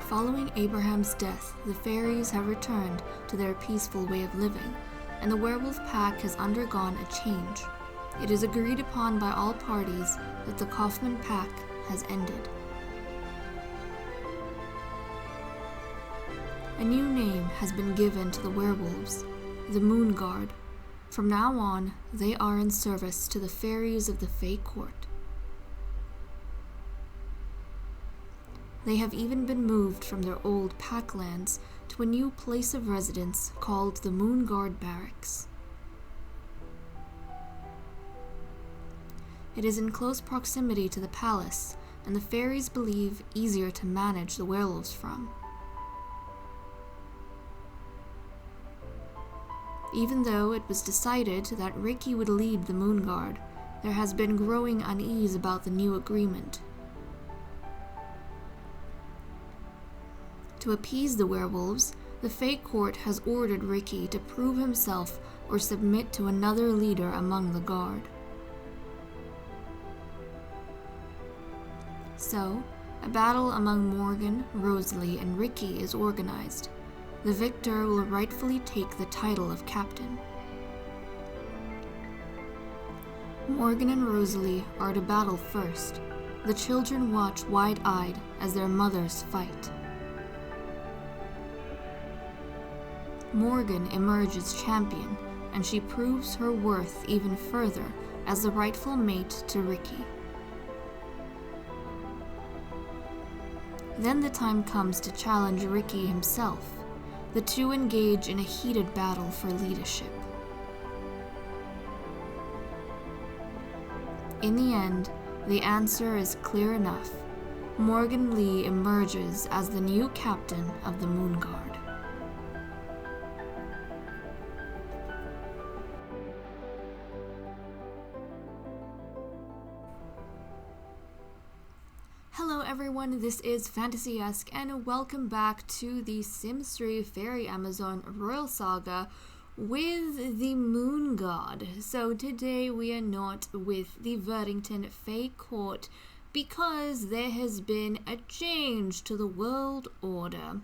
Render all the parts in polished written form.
Following Abraham's death, the fairies have returned to their peaceful way of living, and the werewolf pack has undergone a change. It is agreed upon by all parties that the Kaufman pack has ended. A new name has been given to the werewolves, the Moon Guard. From now on, they are in service to the fairies of the Fey Court. They have even been moved from their old packlands to a new place of residence called the Moon Guard Barracks. It is in close proximity to the palace, and the fairies believe easier to manage the werewolves from. Even though it was decided that Ricky would lead the Moon Guard, there has been growing unease about the new agreement. To appease the werewolves, the Fey Court has ordered Ricky to prove himself or submit to another leader among the Guard. So, a battle among Morgan, Rosalie, and Ricky is organized. The victor will rightfully take the title of captain. Morgan and Rosalie are to battle first. The children watch wide-eyed as their mothers fight. Morgan emerges champion, and she proves her worth even further as the rightful mate to Ricky. Then the time comes to challenge Ricky himself. The two engage in a heated battle for leadership. In the end, the answer is clear enough. Morgan Lee emerges as the new captain of the Moon Guard. Hello everyone, this is Fantasy-esque, and welcome back to the Sims 3 Fairy Amazon Royal Saga with the Moon God. So today we are not with the Verdington Fey Court because there has been a change to the world order.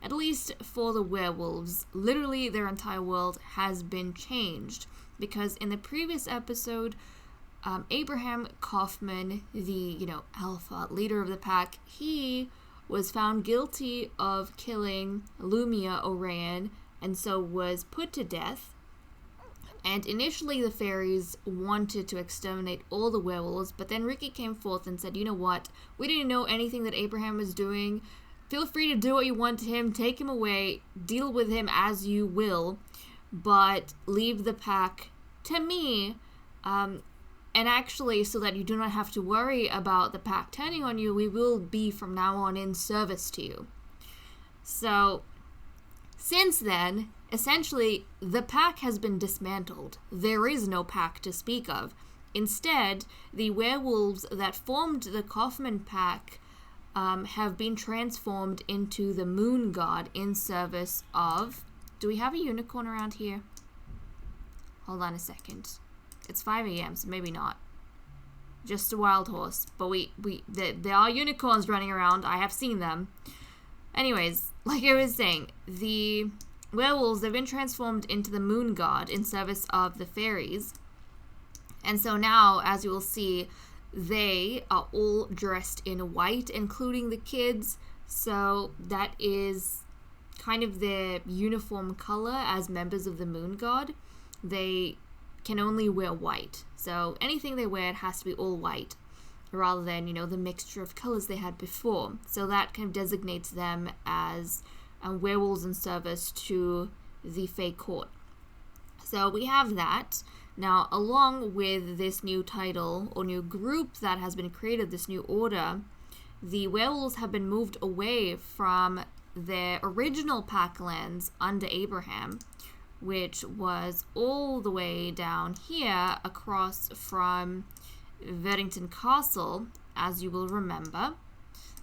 At least for the werewolves. Literally their entire world has been changed because in the previous episode, Abraham Kaufman, the, alpha leader of the pack, he was found guilty of killing Lumia Orion and so was put to death. And initially the fairies wanted to exterminate all the werewolves, but then Ricky came forth and said, you know what, we didn't know anything that Abraham was doing. Feel free to do what you want to him, take him away, deal with him as you will, but leave the pack to me. And actually, so that you do not have to worry about the pack turning on you, we will be from now on in service to you. So, since then, essentially, the pack has been dismantled. There is no pack to speak of. Instead, the werewolves that formed the Kaufman pack have been transformed into the Moon God in service of... Do we have a unicorn around here? Hold on a second. It's 5 a.m., so maybe not. Just a wild horse. But there are unicorns running around. I have seen them. Anyways, like I was saying, the werewolves have been transformed into the Moon God in service of the fairies. And so now, as you will see, they are all dressed in white, including the kids. So that is kind of their uniform color as members of the Moon God. They can only wear white. So anything they wear, it has to be all white rather than, the mixture of colors they had before. So that kind of designates them as werewolves in service to the Fey Court. So we have that. Now, along with this new title or new group that has been created, this new order, the werewolves have been moved away from their original packlands under Abraham, which was all the way down here across from Verdington Castle, as you will remember.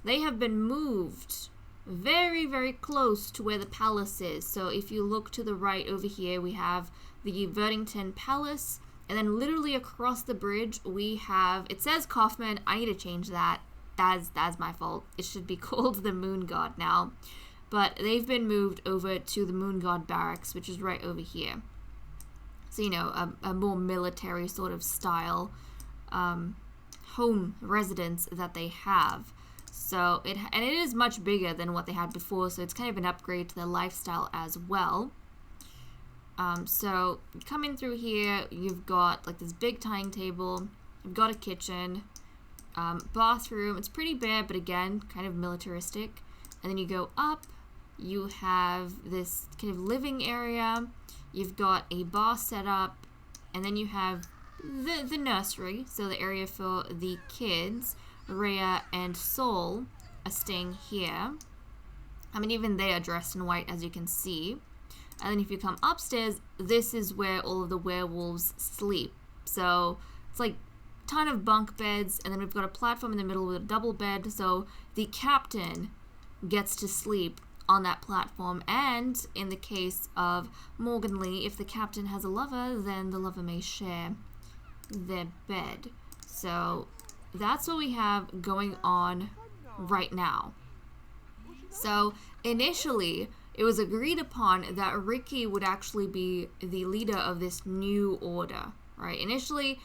They have been moved very, very close to where the palace is. So if you look to the right over here, we have the Verdington Palace, And then literally across the bridge, we have, it says Kaufman. I need to change that. That's my fault. It should be called the Moon God now. But they've been moved over to the Moon God Barracks, which is right over here. So, you know, a more military sort of style home residence that they have. So, it is much bigger than what they had before, so it's kind of an upgrade to their lifestyle as well. So, coming through here, you've got like this big dining table, you've got a kitchen, bathroom. It's pretty bare, but again, kind of militaristic. And then you go up, you have this kind of living area, you've got a bar set up, and then you have the nursery, so the area for the kids. Rhea and Sol are staying here. I mean, even they are dressed in white, as you can see. And then if you come upstairs, this is where all of the werewolves sleep. So it's like a ton of bunk beds, and then we've got a platform in the middle with a double bed, so the captain gets to sleep on that platform. And in the case of Morgan Lee, if the captain has a lover, then the lover may share their bed. So that's what we have going on right now. So initially, it was agreed upon that Ricky would actually be the leader of this new order, right? Initially,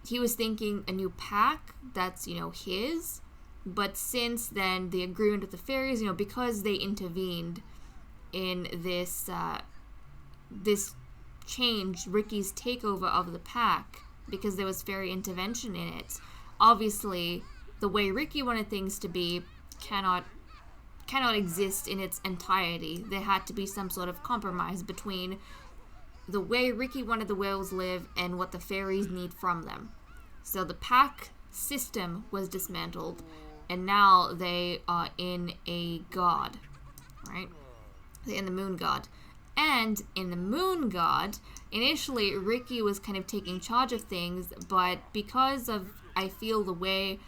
he was thinking a new pack that's, you know, his. But since then, the agreement with the fairies, you know, because they intervened in this this change, Ricky's takeover of the pack, because there was fairy intervention in it. Obviously, the way Ricky wanted things to be cannot exist in its entirety. There had to be some sort of compromise between the way Ricky wanted the werewolves to live and what the fairies need from them. So the pack system was dismantled, and now they are in a god, right? They're in the Moon God. And in the Moon God, initially Ricky was kind of taking charge of things, but because of, I feel, the way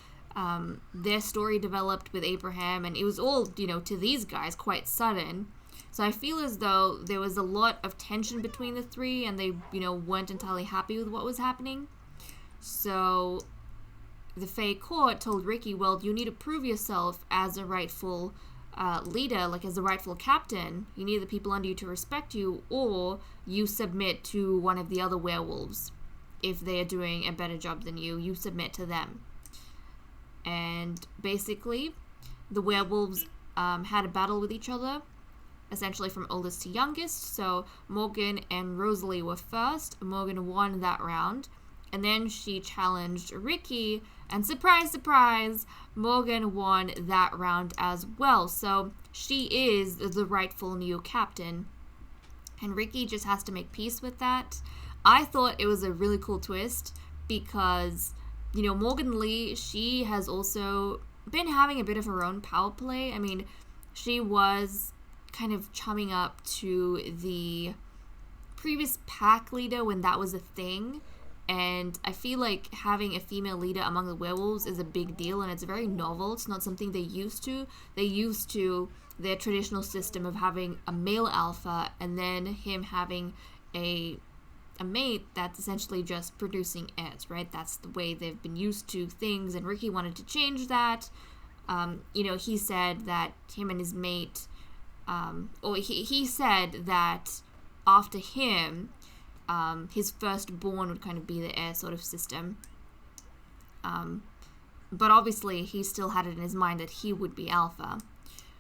their story developed with Abraham, and it was all, you know, to these guys quite sudden. So I feel as though there was a lot of tension between the three, and they, you know, weren't entirely happy with what was happening. So the Fae Court told Ricky, well, you need to prove yourself as a rightful leader, like as a rightful captain. You need the people under you to respect you, or you submit to one of the other werewolves. If they are doing a better job than you, you submit to them. And basically, the werewolves had a battle with each other, essentially from oldest to youngest. So Morgan and Rosalie were first. Morgan won that round. And then she challenged Ricky, and surprise, surprise, Morgan won that round as well. So she is the rightful new captain, and Ricky just has to make peace with that. I thought it was a really cool twist because, you know, Morgan Lee, she has also been having a bit of her own power play. I mean, she was kind of chumming up to the previous pack leader when that was a thing. And I feel like having a female leader among the werewolves is a big deal, and it's very novel. It's not something they used to. They used to their traditional system of having a male alpha and then him having a mate that's essentially just producing heirs, right? That's the way they've been used to things, and Ricky wanted to change that. You know, he said that him and his mate, or he said that after him, his firstborn would kind of be the heir sort of system. But obviously, he still had it in his mind that he would be alpha.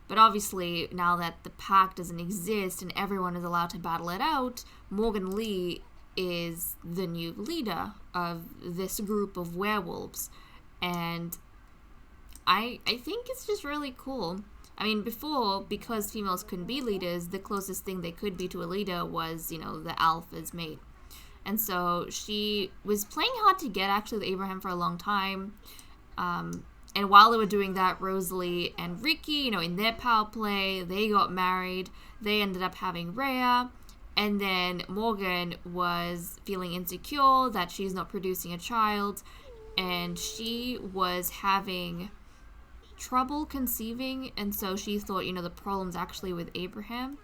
But obviously, now that the pack doesn't exist and everyone is allowed to battle it out, Morgan Lee is the new leader of this group of werewolves. And I think it's just really cool. I mean, before, because females couldn't be leaders, the closest thing they could be to a leader was, you know, the alpha's mate. And so she was playing hard to get, actually, with Abraham for a long time. And while they were doing that, Rosalie and Ricky, you know, in their power play, they got married. They ended up having Rhea. And then Morgan was feeling insecure that she's not producing a child. And she was having trouble conceiving, and so she thought, you know, the problem's actually with Abraham,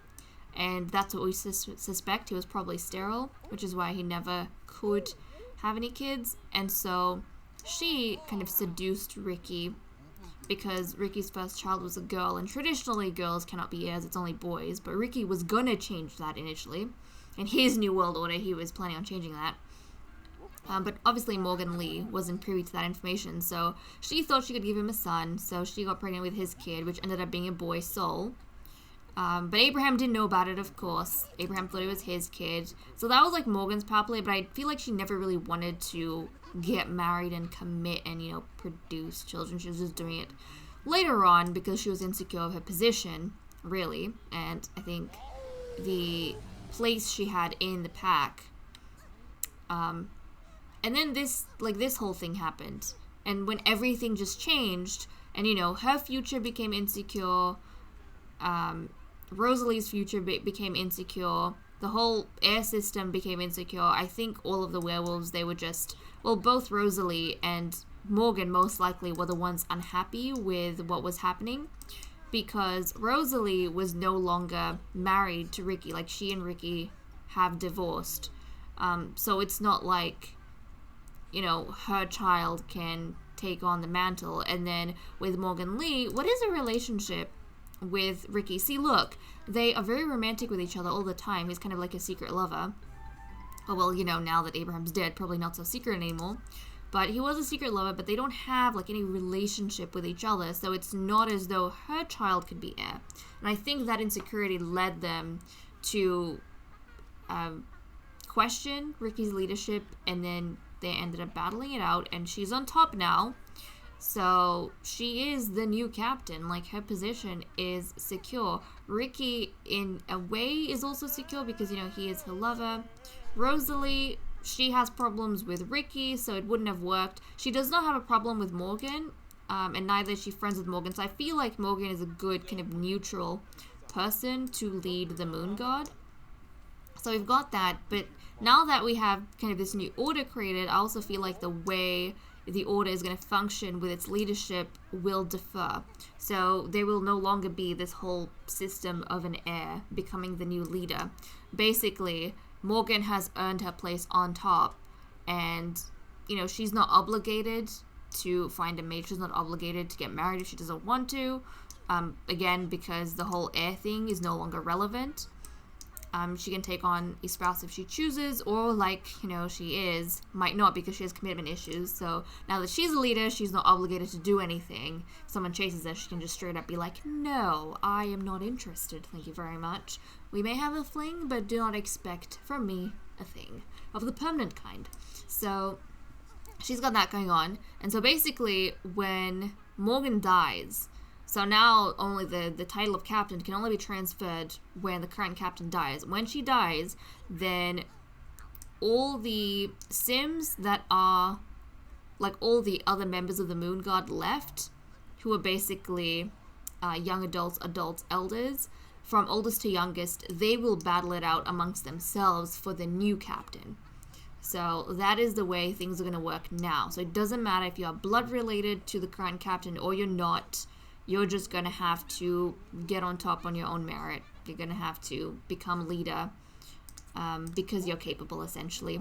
and that's what we suspect. He was probably sterile, which is why he never could have any kids, and so she kind of seduced Ricky because Ricky's first child was a girl, and traditionally girls cannot be heirs, it's only boys, but Ricky was gonna change that initially. In his new world order, he was planning on changing that. But obviously Morgan Lee wasn't privy to that information, so she thought she could give him a son, so she got pregnant with his kid, which ended up being a boy, Soul. But Abraham didn't know about it, of course. Abraham thought it was his kid. So that was like Morgan's power play, but I feel like she never really wanted to get married and commit and, you know, produce children. She was just doing it later on because she was insecure of her position, really. And I think the place she had in the pack. And then this whole thing happened. And when everything just changed, and, you know, her future became insecure, Rosalie's future became insecure, the whole air system became insecure. I think all of the werewolves, they were just, well, both Rosalie and Morgan most likely were the ones unhappy with what was happening, because Rosalie was no longer married to Ricky. Like, she and Ricky have divorced. So it's not like, you know, her child can take on the mantle. And then with Morgan Lee, what is a relationship with Ricky? See, look, they are very romantic with each other all the time. He's kind of like a secret lover. Oh, well, you know, now that Abraham's dead, probably not so secret anymore. But he was a secret lover, but they don't have, like, any relationship with each other, so it's not as though her child could be heir. And I think that insecurity led them to question Ricky's leadership, and then they ended up battling it out, and she's on top now. So she is the new captain. Like, her position is secure. Ricky, in a way, is also secure because, you know, he is her lover. Rosalie, she has problems with Ricky, so it wouldn't have worked. She does not have a problem with Morgan, and neither is she friends with Morgan. So I feel like Morgan is a good kind of neutral person to lead the Moon God. So we've got that, but now that we have kind of this new order created, I also feel like the way the order is going to function with its leadership will differ. So there will no longer be this whole system of an heir becoming the new leader. Basically, Morgan has earned her place on top, and, you know, she's not obligated to find a mate. She's not obligated to get married if she doesn't want to. Again, because the whole heir thing is no longer relevant. She can take on a spouse if she chooses, or, like, you know, she might not because she has commitment issues. So now that she's a leader, she's not obligated to do anything. If someone chases her, she can just straight up be like, no, I am not interested, thank you very much. We may have a fling, but do not expect from me a thing of the permanent kind. So she's got that going on. And so basically, when Morgan dies, so now only the title of captain can only be transferred when the current captain dies. When she dies, then all the Sims that are, like, all the other members of the Moon God left, who are basically young adults, elders, from oldest to youngest, they will battle it out amongst themselves for the new captain. So that is the way things are going to work now. So it doesn't matter if you are blood related to the current captain or you're not. You're just going to have to get on top on your own merit. You're going to have to become leader because you're capable, essentially.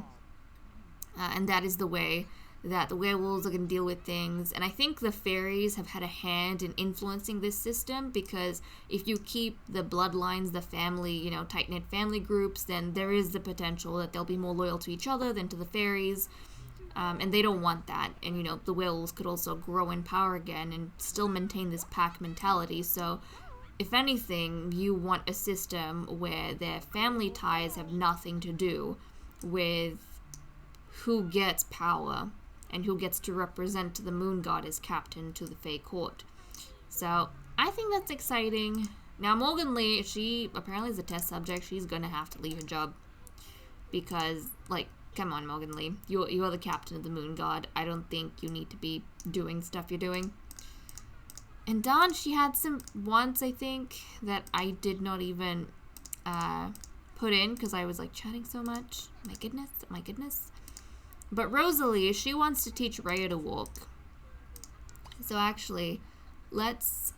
And that is the way that the werewolves are going to deal with things. And I think the fairies have had a hand in influencing this system, because if you keep the bloodlines, the family, you know, tight-knit family groups, then there is the potential that they'll be more loyal to each other than to the fairies. And they don't want that. And, you know, the werewolves could also grow in power again and still maintain this pack mentality. So, if anything, you want a system where their family ties have nothing to do with who gets power and who gets to represent the Moon God as captain to the Fae Court. So, I think that's exciting. Now, Morgan Lee, she apparently is a test subject. She's gonna have to leave her job. Because, like, come on, Morgan Lee. You are the captain of the Moon God. I don't think you need to be doing stuff you're doing. And Dawn, she had some wants, I think, that I did not even put in because I was, like, chatting so much. My goodness. But Rosalie, she wants to teach Rhea to walk. So actually, let's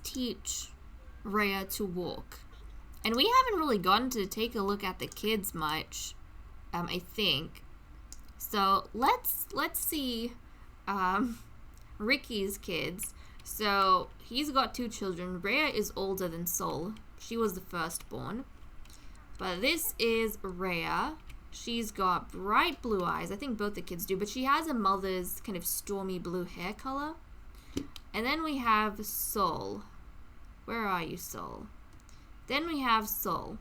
teach Rhea to walk. And we haven't really gotten to take a look at the kids much. I think. So let's see Ricky's kids. So he's got 2 children. Rhea is older than Sol. She was the firstborn. But this is Rhea. She's got bright blue eyes. I think both the kids do. But she has a mother's kind of stormy blue hair color. And then we have Sol. Where are you, Sol? Then we have Sol.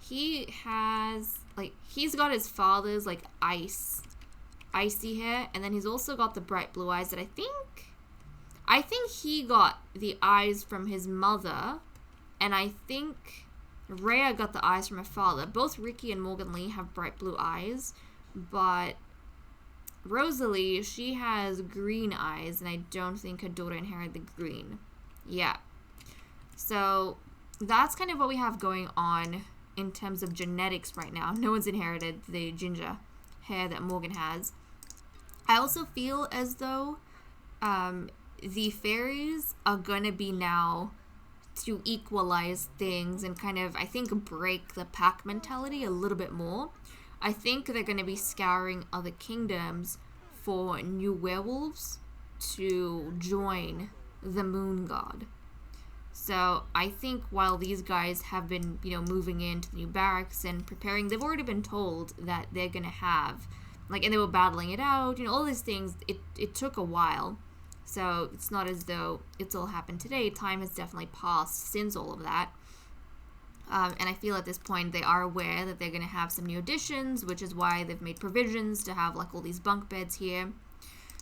He has, he's got his father's, icy hair. And then he's also got the bright blue eyes that I think he got the eyes from his mother. And I think Rhea got the eyes from her father. Both Ricky and Morgan Lee have bright blue eyes. But Rosalie, she has green eyes. And I don't think her daughter inherited the green. Yeah. So that's kind of what we have going on in terms of genetics right now. No one's inherited the ginger hair that Morgan has. I also feel as though the fairies are going to be now to equalize things and kind of, I think, break the pack mentality a little bit more. I think they're going to be scouring other kingdoms for new werewolves to join the moon god. So I think while these guys have been, moving into the new barracks and preparing, they've already been told that they're going to have, and they were battling it out, all these things. It took a while. So it's not as though it's all happened today. Time has definitely passed since all of that. And I feel at this point they are aware that they're going to have some new additions, which is why they've made provisions to have all these bunk beds here.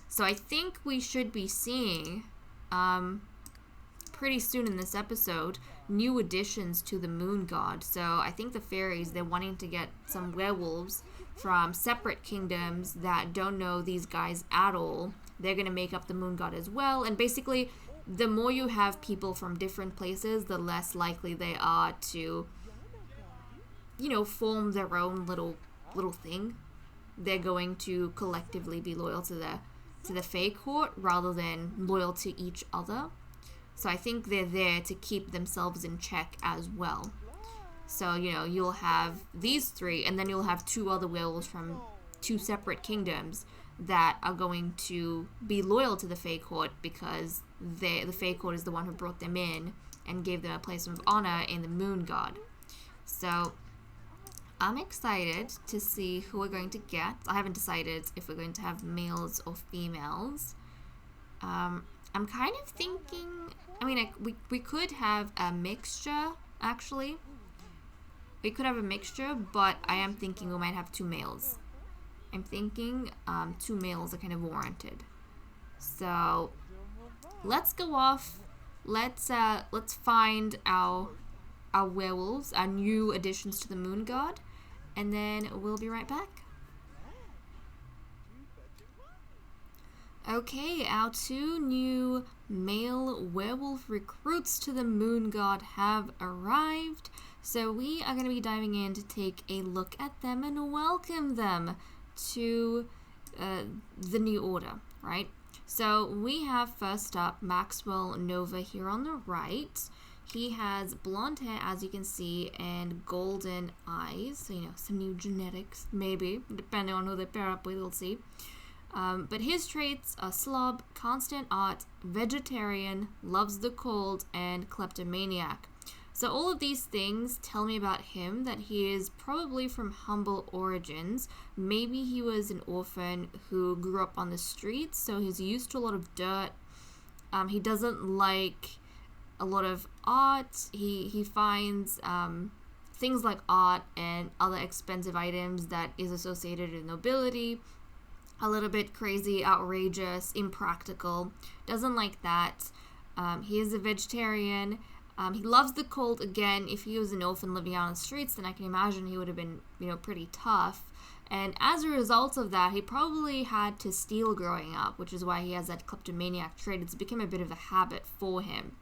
So I think we should be seeing pretty soon in this episode new additions to the moon god. So I think the fairies, they're wanting to get some werewolves from separate kingdoms that don't know these guys at all. They're going to make up the moon god as well. And basically, the more you have people from different places, the less likely they are to, form their own little thing. They're going to collectively be loyal to the Fae court rather than loyal to each other. So I think they're there to keep themselves in check as well. So, you'll have these 3, and then you'll have 2 other werewolves from 2 separate kingdoms that are going to be loyal to the Fae court because the Fae court is the one who brought them in and gave them a place of honor in the moon god. So I'm excited to see who we're going to get. I haven't decided if we're going to have males or females. I'm kind of thinking, we could have a mixture, actually. We could have a mixture, but I am thinking we might have 2 males. I'm thinking 2 males are kind of warranted. So let's go off. Let's find our werewolves, our new additions to the moon god, and then we'll be right back. Okay, our 2 new male werewolf recruits to the moon god have arrived. So we are going to be diving in to take a look at them and welcome them to the new order, right? So we have first up Maxwell Nova here on the right. He has blonde hair, as you can see, and golden eyes. So, some new genetics, maybe, depending on who they pair up with, we'll see. But his traits are slob, constant art, vegetarian, loves the cold, and kleptomaniac. So all of these things tell me about him that he is probably from humble origins. Maybe he was an orphan who grew up on the streets, so he's used to a lot of dirt. He doesn't like a lot of art. He finds things like art and other expensive items that is associated with nobility a little bit crazy, outrageous, impractical. Doesn't like that. He is a vegetarian. He loves the cold. Again, if he was an orphan living out on the streets, then I can imagine he would have been, pretty tough. And as a result of that, he probably had to steal growing up, which is why he has that kleptomaniac trait. It's become a bit of a habit for him.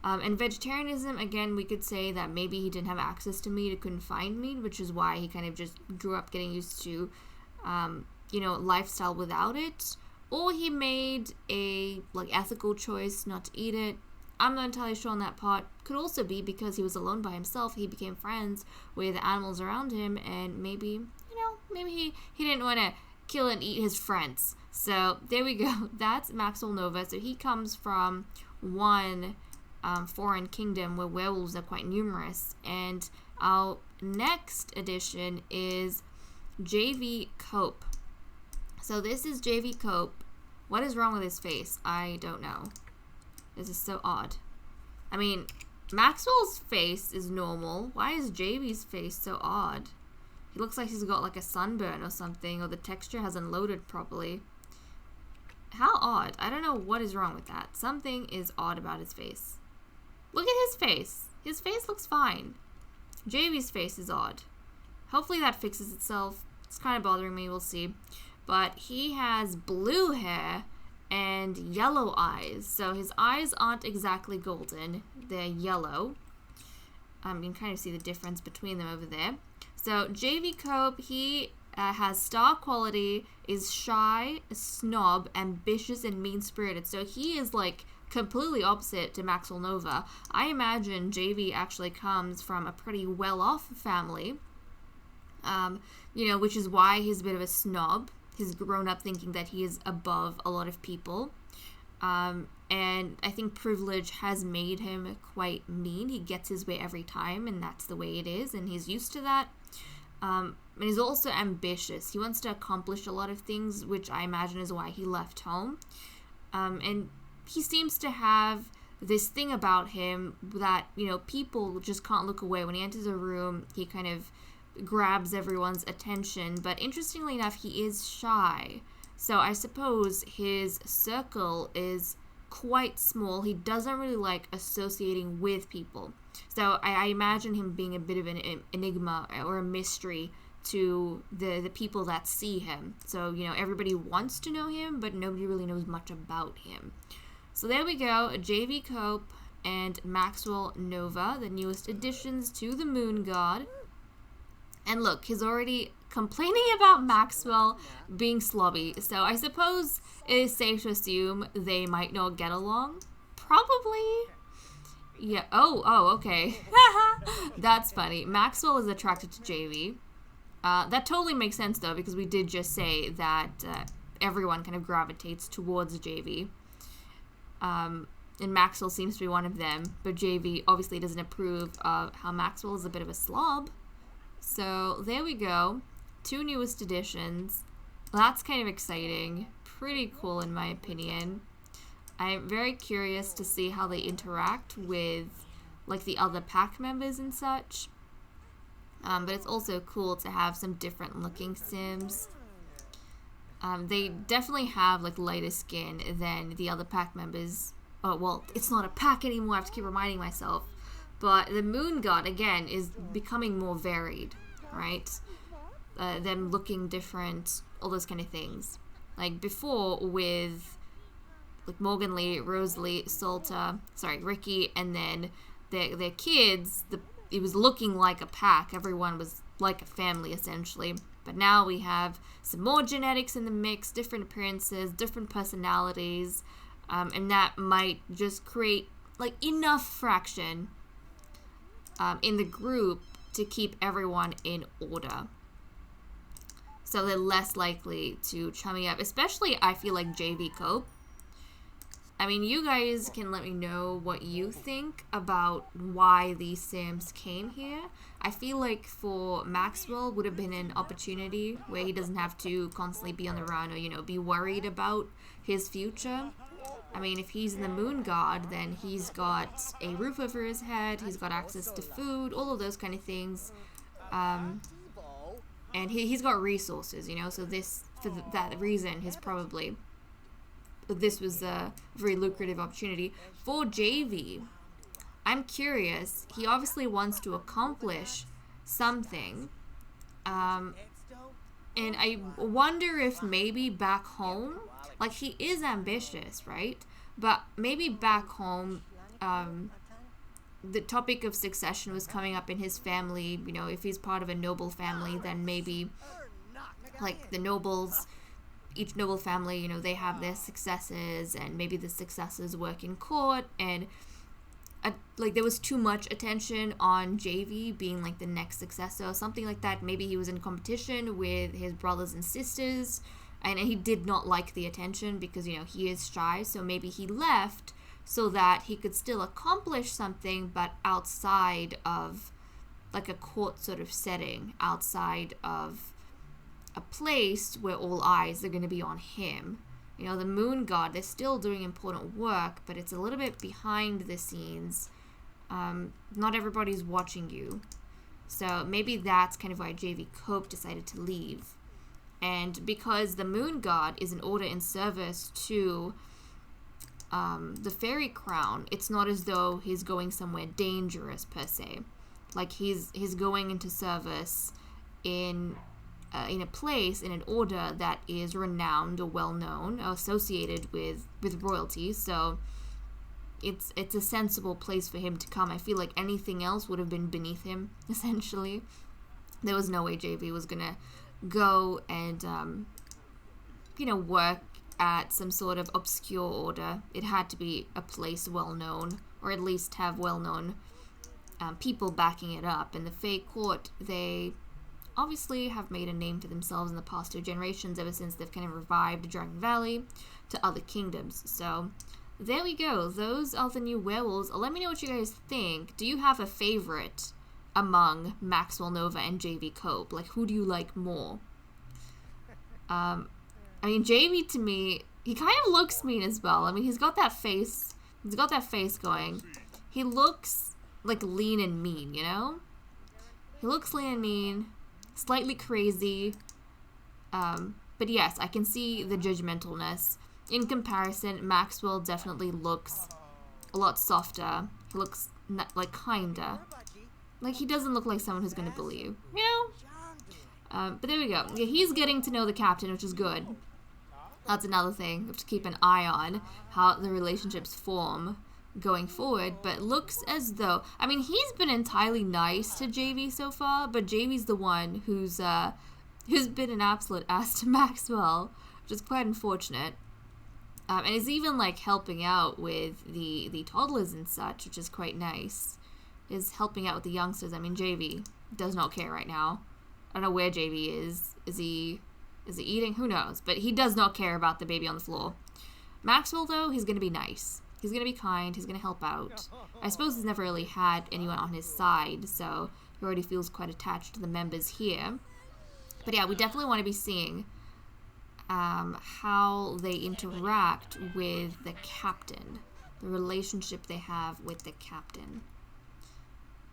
And vegetarianism, again, we could say that maybe he didn't have access to meat, he couldn't find meat, which is why he kind of just grew up getting used to, lifestyle without it. Or he made a, ethical choice not to eat it. I'm not entirely sure on that part. Could also be because he was alone by himself. He became friends with the animals around him, and maybe maybe he didn't want to kill and eat his friends. So there we go. That's Maxwell Nova. So he comes from one foreign kingdom where werewolves are quite numerous. And our next addition is JV Cope. So this is JV Cope. What is wrong with his face? I don't know. This is so odd. I mean, Maxwell's face is normal. Why is JV's face so odd? He looks like he's got like a sunburn or something, or the texture hasn't loaded properly. How odd. I don't know what is wrong with that. Something is odd about his face. Look at his face. His face looks fine. JV's face is odd. Hopefully that fixes itself. It's kind of bothering me. We'll see. But he has blue hair and yellow eyes. So his eyes aren't exactly golden. They're yellow. You can kind of see the difference between them over there. So JV Cope, he has star quality, is shy, a snob, ambitious, and mean-spirited. So he is like completely opposite to Maxwell Nova. I imagine JV actually comes from a pretty well-off family, which is why he's a bit of a snob. He's grown up thinking that he is above a lot of people. And I think privilege has made him quite mean. He gets his way every time, and that's the way it is, and he's used to that. And he's also ambitious. He wants to accomplish a lot of things, which I imagine is why he left home. And he seems to have this thing about him that, people just can't look away. When he enters a room, he kind of grabs everyone's attention. But interestingly enough, he is shy. So I suppose his circle is quite small. He doesn't really like associating with people. So I imagine him being a bit of an enigma or a mystery to the people that see him. So, everybody wants to know him, but nobody really knows much about him. So there we go, JV Cope and Maxwell Nova, the newest additions to the Moon God. And look, he's already complaining about Maxwell being slobby. So I suppose it is safe to assume they might not get along. Probably. Yeah. Oh, okay. That's funny. Maxwell is attracted to JV. That totally makes sense, though, because we did just say that everyone kind of gravitates towards JV. And Maxwell seems to be one of them, but JV obviously doesn't approve of how Maxwell is a bit of a slob. So there we go. 2 newest additions. That's kind of exciting. Pretty cool in my opinion. I'm very curious to see how they interact with like the other pack members and such. But it's also cool to have some different looking Sims. They definitely have like lighter skin than the other pack members. Oh, well, it's not a pack anymore. I have to keep reminding myself. But the Moon God, again, is becoming more varied, right? Them looking different, all those kind of things. Like before with like Morgan Lee, Rosalie, Ricky, and then their kids, it was looking like a pack. Everyone was like a family, essentially. But now we have some more genetics in the mix, different appearances, different personalities, and that might just create like enough fraction in the group to keep everyone in order. So they're less likely to chummy up, especially I feel like JV Cope. I mean, you guys can let me know what you think about why these Sims came here. I feel like for Maxwell would have been an opportunity where he doesn't have to constantly be on the run or, be worried about his future. I mean, if he's in the Moon God, then he's got a roof over his head, he's got access to food, all of those kind of things. And he's got resources, so for that reason, this was a very lucrative opportunity. For JV, I'm curious, he obviously wants to accomplish something, and I wonder if maybe back home, like he is ambitious, right? But maybe back home, the topic of succession was coming up in his family. If he's part of a noble family, then maybe like the nobles, each noble family, they have their successes, and maybe the successes work in court, and like there was too much attention on JV being like the next successor or something like that. Maybe he was in competition with his brothers and sisters, and he did not like the attention because, you know, he is shy. So maybe he left so that he could still accomplish something, but outside of like a court sort of setting, outside of a place where all eyes are going to be on him. You know, the moon god, they're still doing important work, but it's a little bit behind the scenes. Not everybody's watching you. So maybe that's kind of why JV Cope decided to leave. And because the moon god is an order in service to the fairy crown, it's not as though he's going somewhere dangerous per se. Like he's going into service in a place, in an order that is renowned or well-known or associated with royalty, so it's a sensible place for him to come. I feel like anything else would have been beneath him, essentially. There was no way JV was gonna go and, work at some sort of obscure order. It had to be a place well-known, or at least have well-known people backing it up. And the Fae Court, they obviously have made a name for themselves in the past 2 generations, ever since they've kind of revived Dragon Valley to other kingdoms. So there we go. Those are the new werewolves. Let me know what you guys think. Do you have a favorite among Maxwell Nova and JV Cope? Like, who do you like more? I mean, JV, to me, he kind of looks mean as well. I mean, he's got that face. He's got that face going. He looks like lean and mean, you know? He looks lean and mean. Slightly crazy, but yes, I can see the judgmentalness. In comparison, Maxwell definitely looks a lot softer. He looks like kinda, like he doesn't look like someone who's gonna bully you, you know? But there we go. Yeah, he's getting to know the captain, which is good. That's another thing. We have to keep an eye on how the relationships form going forward, but looks as though, I mean, he's been entirely nice to JV so far, but JV's the one who's been an absolute ass to Maxwell, which is quite unfortunate. And he's even like helping out with the toddlers and such, which is quite nice. Is helping out with the youngsters. I mean, JV does not care right now. I don't know where JV is. Is he eating? Who knows? But he does not care about the baby on the floor. Maxwell, though, he's gonna be nice. He's going to be kind, he's going to help out. I suppose he's never really had anyone on his side, so he already feels quite attached to the members here. But yeah, we definitely want to be seeing how they interact with the captain. The relationship they have with the captain.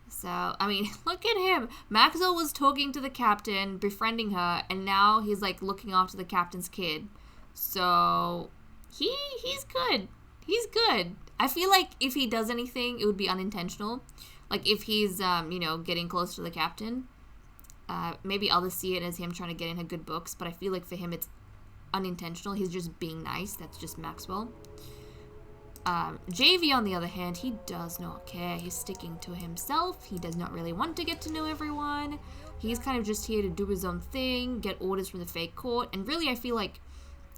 So, I mean, look at him. Maxwell was talking to the captain, befriending her, and now he's like looking after the captain's kid. So, he's good. He's good. I feel like if he does anything, it would be unintentional. Like if he's, getting close to the captain, maybe others see it as him trying to get in her good books, but I feel like for him it's unintentional. He's just being nice. That's just Maxwell. JV, on the other hand, he does not care. He's sticking to himself. He does not really want to get to know everyone. He's kind of just here to do his own thing, get orders from the Fae Court, and really I feel like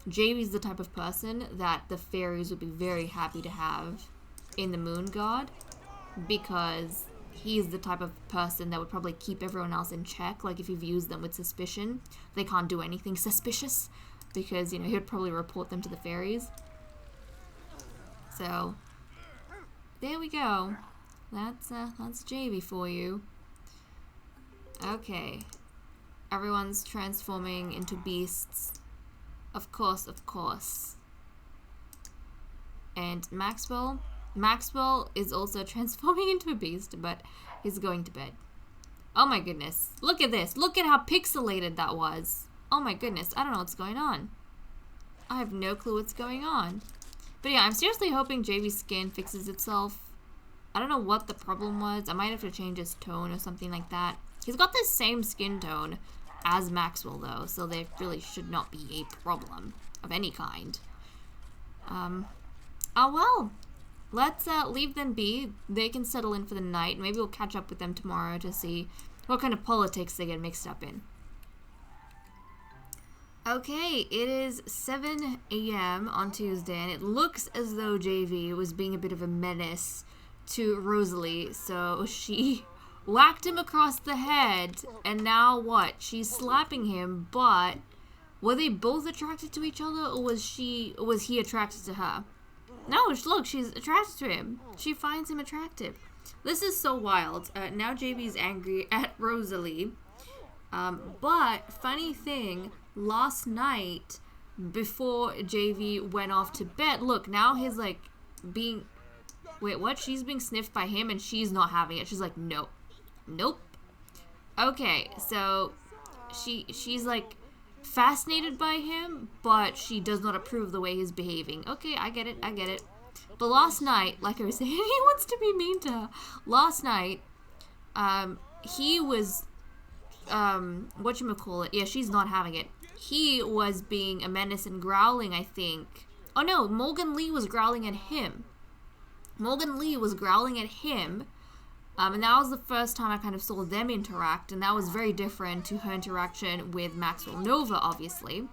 JV's the type of person that the fairies would be very happy to have in the moon god, because he's the type of person that would probably keep everyone else in check. Like if he views them with suspicion, they can't do anything suspicious because, he would probably report them to the fairies. So there we go. That's JV for you. Okay. Everyone's transforming into beasts. Of course. And Maxwell is also transforming into a beast, but he's going to bed. Oh my goodness. Look at this. Look at how pixelated that was. Oh my goodness. I don't know what's going on. I have no clue what's going on. But yeah, I'm seriously hoping JV's skin fixes itself. I don't know what the problem was. I might have to change his tone or something like that. He's got the same skin tone as Maxwell, though, so there really should not be a problem of any kind. Oh well. Let's leave them be. They can settle in for the night. Maybe we'll catch up with them tomorrow to see what kind of politics they get mixed up in. Okay, it is 7 a.m. on Tuesday, and it looks as though JV was being a bit of a menace to Rosalie, so she whacked him across the head, and now what? She's slapping him, but were they both attracted to each other, or was he attracted to her? No, look, she's attracted to him. She finds him attractive. This is so wild. Now JV's angry at Rosalie. But funny thing, last night, before JV went off to bed, look, now he's like being... Wait, what? She's being sniffed by him and she's not having it. She's like, nope. Nope. Okay, so she's like fascinated by him, but she does not approve the way he's behaving. Okay, I get it. But last night, like I was saying, he wants to be mean to her. Last night, he was, whatchamacallit, yeah, she's not having it. He was being a menace and growling, I think. Oh no, Morgan Lee was growling at him. And that was the first time I kind of saw them interact, and that was very different to her interaction with Maxwell Nova, obviously.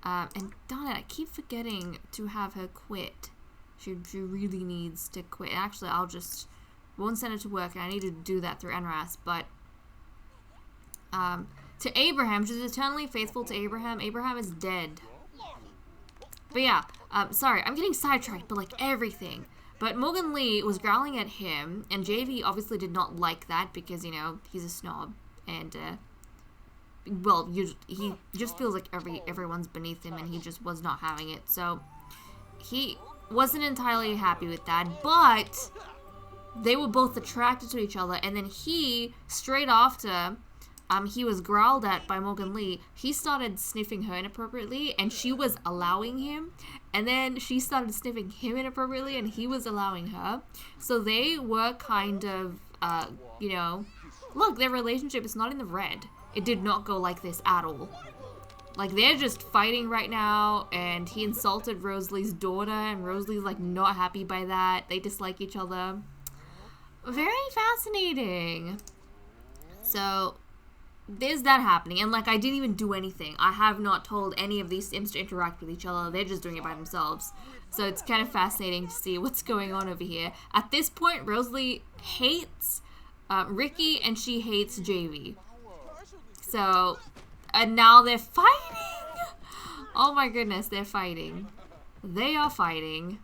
And darn it, I keep forgetting to have her quit. She really needs to quit. Actually, won't send her to work, and I need to do that through NRAS, but to Abraham, she's eternally faithful to Abraham. Abraham is dead. But yeah, sorry, I'm getting sidetracked, but like everything. But Morgan Lee was growling at him, and JV obviously did not like that because, you know, he's a snob, and, well, he just feels like everyone's beneath him, and he just was not having it, so he wasn't entirely happy with that, but they were both attracted to each other, and then he, straight after... he was growled at by Morgan Lee. He started sniffing her inappropriately, and she was allowing him. And then she started sniffing him inappropriately, and he was allowing her. So they were kind of, you know... Look, their relationship is not in the red. It did not go like this at all. Like, they're just fighting right now, and he insulted Rosalie's daughter, and Rosalie's, like, not happy by that. They dislike each other. Very fascinating. So... there's that happening, and like I didn't even do anything. I have not told any of these Sims to interact with each other. They're just doing it by themselves. So it's kind of fascinating to see what's going on over here. At this point, Rosalie hates Ricky, and she hates JV. So, and now they're fighting! Oh my goodness, they're fighting. They are fighting.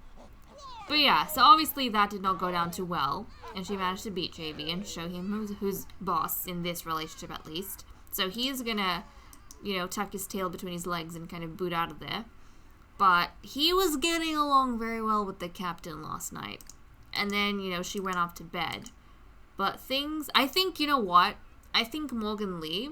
But yeah, so obviously that did not go down too well. And she managed to beat JV and show him who's boss in this relationship at least. So he is gonna, you know, tuck his tail between his legs and kind of boot out of there. But he was getting along very well with the captain last night. And then, you know, she went off to bed. But things, I think, you know what? I think Morgan Lee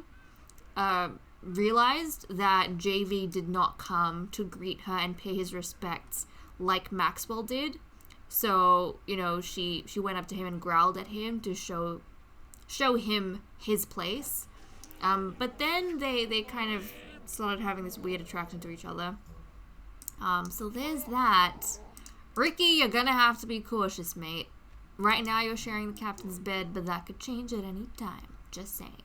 realized that JV did not come to greet her and pay his respects like Maxwell did. So, you know, she went up to him and growled at him to show him his place. But then they kind of started having this weird attraction to each other. So there's that. Ricky, you're gonna have to be cautious, mate. Right now you're sharing the captain's bed, but that could change at any time. Just saying.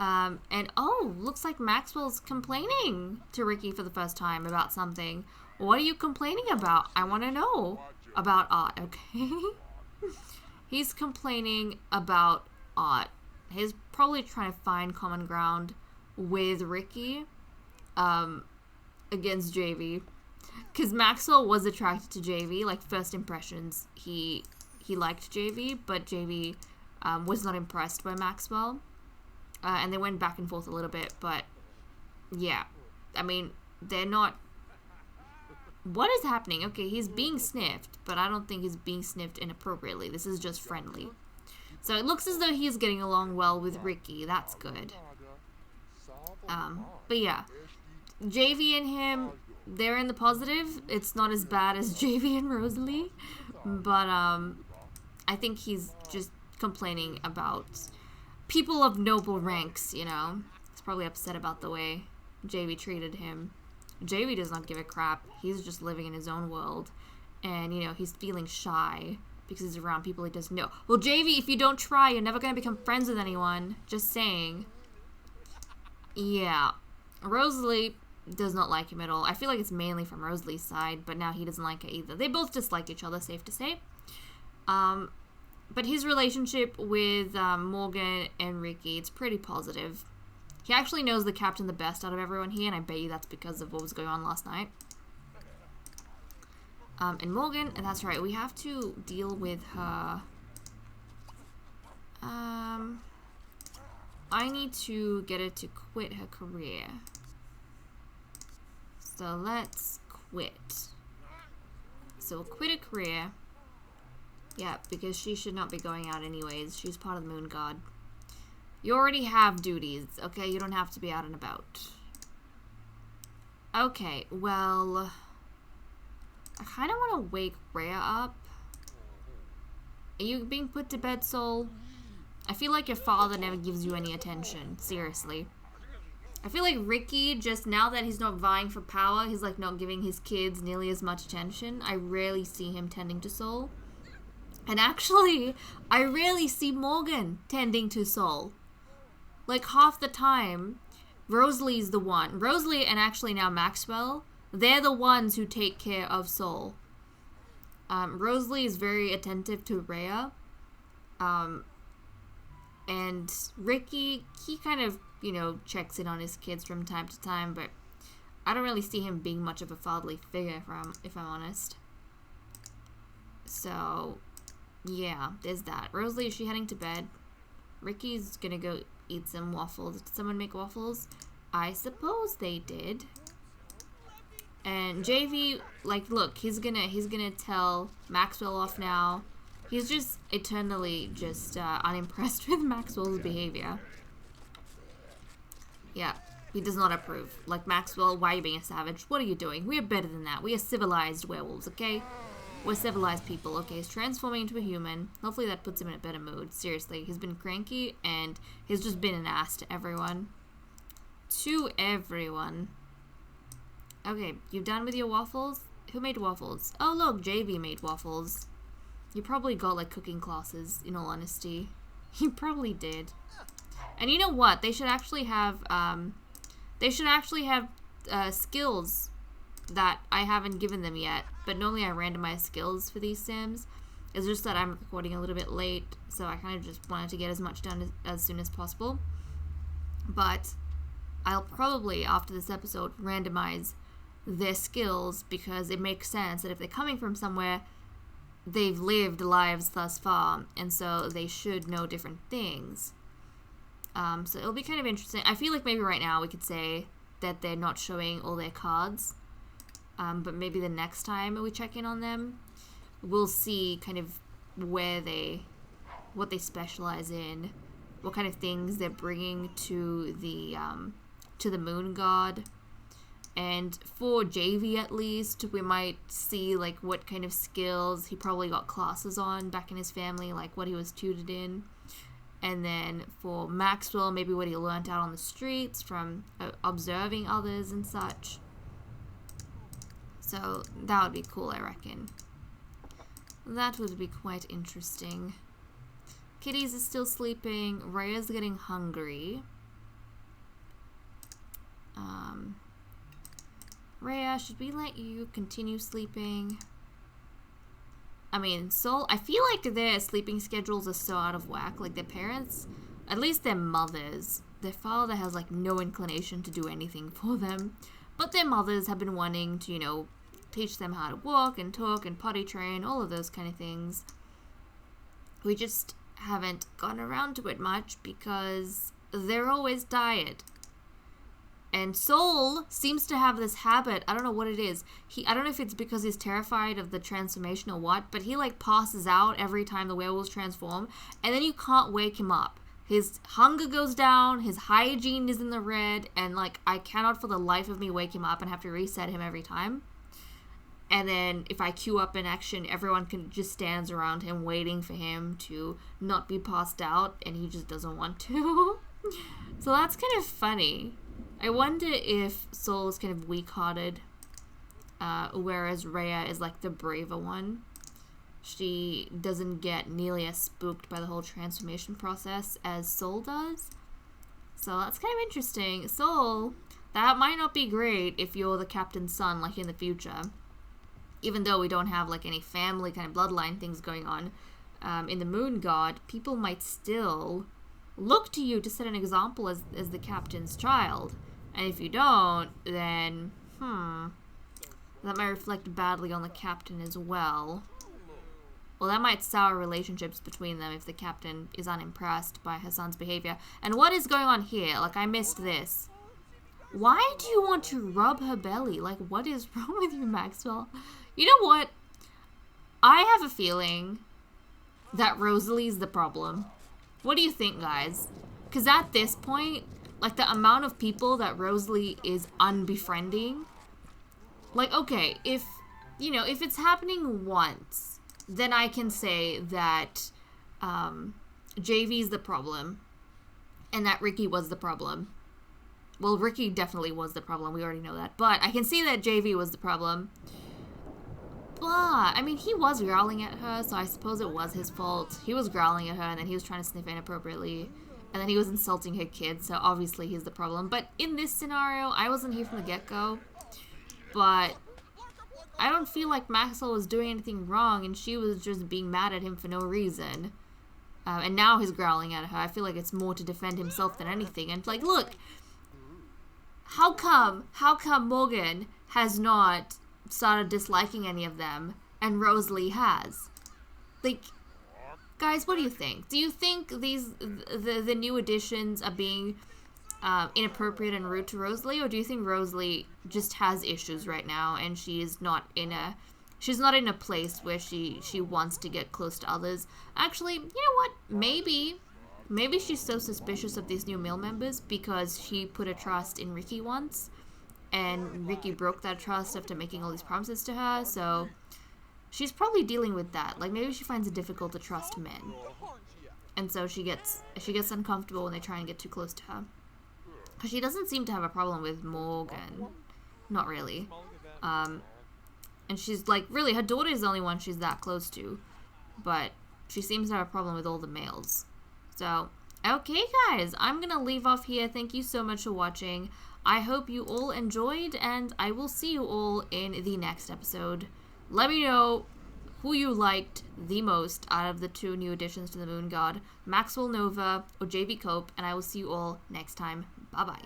And oh, looks like Maxwell's complaining to Ricky for the first time about something. What are you complaining about? I want to know. About art, okay? He's complaining about art. He's probably trying to find common ground with Ricky against JV. Because Maxwell was attracted to JV. Like, first impressions, he liked JV, but JV was not impressed by Maxwell. And they went back and forth a little bit, but yeah. I mean, they're not... What is happening? Okay, he's being sniffed, but I don't think he's being sniffed inappropriately. This is just friendly. So it looks as though he's getting along well with Ricky. That's good. But yeah. JV and him, they're in the positive. It's not as bad as JV and Rosalie. But, I think he's just complaining about people of noble ranks, you know. He's probably upset about the way JV treated him. JV does not give a crap. He's just living in his own world. And, you know, he's feeling shy because he's around people he doesn't know. Well, JV, if you don't try, you're never going to become friends with anyone. Just saying. Yeah. Rosalie does not like him at all. I feel like it's mainly from Rosalie's side, but now he doesn't like her either. They both dislike each other, safe to say. But his relationship with Morgan and Ricky, it's pretty positive. He actually knows the captain the best out of everyone here, and I bet you that's because of what was going on last night. And Morgan, and that's right, we have to deal with her. I need to get her to quit her career. So let's quit. So we'll quit her career. Yeah, because she should not be going out anyways. She's part of the Moon God. You already have duties, okay? You don't have to be out and about. Okay, well, I kind of want to wake Rhea up. Are you being put to bed, Soul? I feel like your father never gives you any attention. Seriously. I feel like Ricky, just now that he's not vying for power, he's like not giving his kids nearly as much attention. I rarely see him tending to Soul. And actually, I rarely see Morgan tending to Soul. Like half the time, Rosalie's the one. Rosalie and actually now Maxwell, they're the ones who take care of Soul. Rosalie is very attentive to Rhea. And Ricky, he kind of, you know, checks in on his kids from time to time, but I don't really see him being much of a fatherly figure, if I'm honest. So, yeah, there's that. Rosalie, is she heading to bed? Ricky's gonna go eat some waffles. Did someone make waffles? I suppose they did. And JV, like, look, he's gonna tell Maxwell off now. He's just eternally just unimpressed with Maxwell's behavior. Yeah, he does not approve. Like, Maxwell, why are you being a savage? What are you doing? We are better than that. We are civilized werewolves, okay? We're civilized people. Okay, he's transforming into a human. Hopefully that puts him in a better mood. Seriously, he's been cranky and he's just been an ass to everyone. To everyone. Okay, you done with your waffles? Who made waffles? Oh, look, JV made waffles. You probably got, like, cooking classes, in all honesty. You probably did. And you know what? They should actually have, skills that I haven't given them yet. But normally I randomize skills for these sims. It's just that I'm recording a little bit late, so I kind of just wanted to get as much done as soon as possible. But I'll probably, after this episode, randomize their skills because it makes sense that if they're coming from somewhere, they've lived lives thus far, and so they should know different things. So it'll be kind of interesting. I feel like maybe right now we could say that they're not showing all their cards, but maybe the next time we check in on them, we'll see kind of what they specialize in, what kind of things they're bringing to the Moon God. And for JV at least, we might see like what kind of skills he probably got classes on back in his family, like what he was tutored in. And then for Maxwell, maybe what he learned out on the streets from observing others and such. So that would be cool, I reckon. That would be quite interesting. Kitties is still sleeping. Rhea's getting hungry. Rhea, should we let you continue sleeping? I mean, Soul, I feel like their sleeping schedules are so out of whack. Like, their parents, at least their mothers, their father has, like, no inclination to do anything for them. But their mothers have been wanting to, you know, teach them how to walk and talk and potty train, all of those kind of things. We just haven't gotten around to it much because they're always tired. And Soul seems to have this habit, I don't know what it is. I don't know if it's because he's terrified of the transformation or what, but he like passes out every time the werewolves transform, and then you can't wake him up. His hunger goes down, his hygiene is in the red, and like I cannot for the life of me wake him up and have to reset him every time. And then if I queue up an action, everyone just stands around him waiting for him to not be passed out, and he just doesn't want to. So that's kind of funny. I wonder if Soul is kind of weak-hearted, whereas Rhea is like the braver one. She doesn't get nearly as spooked by the whole transformation process as Soul does. So that's kind of interesting. Soul, that might not be great if you're the captain's son, like in the future. Even though we don't have like any family kind of bloodline things going on. in the Moon God, people might still look to you to set an example as the captain's child. And if you don't, then, that might reflect badly on the captain as well. Well, that might sour relationships between them if the captain is unimpressed by her son's behavior. And what is going on here? Like, I missed this. Why do you want to rub her belly? Like, what is wrong with you, Maxwell? You know what? I have a feeling that Rosalie's the problem. What do you think, guys? Because at this point, like, the amount of people that Rosalie is unbefriending, like, okay, if it's happening once, then I can say that JV's the problem and that Ricky was the problem. Well, Ricky definitely was the problem. We already know that. But I can see that JV was the problem. But, I mean, he was growling at her, so I suppose it was his fault. He was growling at her, and then he was trying to sniff inappropriately. And then he was insulting her kid, so obviously he's the problem. But in this scenario, I wasn't here from the get-go. But I don't feel like Maxwell was doing anything wrong, and she was just being mad at him for no reason. And now he's growling at her. I feel like it's more to defend himself than anything. And, like, look, how come Morgan has not started disliking any of them, and Rosalie has? Like, guys, what do you think? Do you think the new additions are being inappropriate and rude to Rosalie, or do you think Rosalie just has issues right now and she's not in a place where she wants to get close to others? Actually, you know what? Maybe she's so suspicious of these new male members because she put a trust in Ricky once, and Ricky broke that trust after making all these promises to her, so she's probably dealing with that. Like, maybe she finds it difficult to trust men, and so she gets uncomfortable when they try and get too close to her. Because she doesn't seem to have a problem with Morgan. Not really. And she's, like, really, her daughter is the only one she's that close to, but she seems to have a problem with all the males. So, okay, guys, I'm going to leave off here. Thank you so much for watching. I hope you all enjoyed, and I will see you all in the next episode. Let me know who you liked the most out of the two new additions to the Moon God, Maxwell Nova or JV Cope, and I will see you all next time. Bye-bye.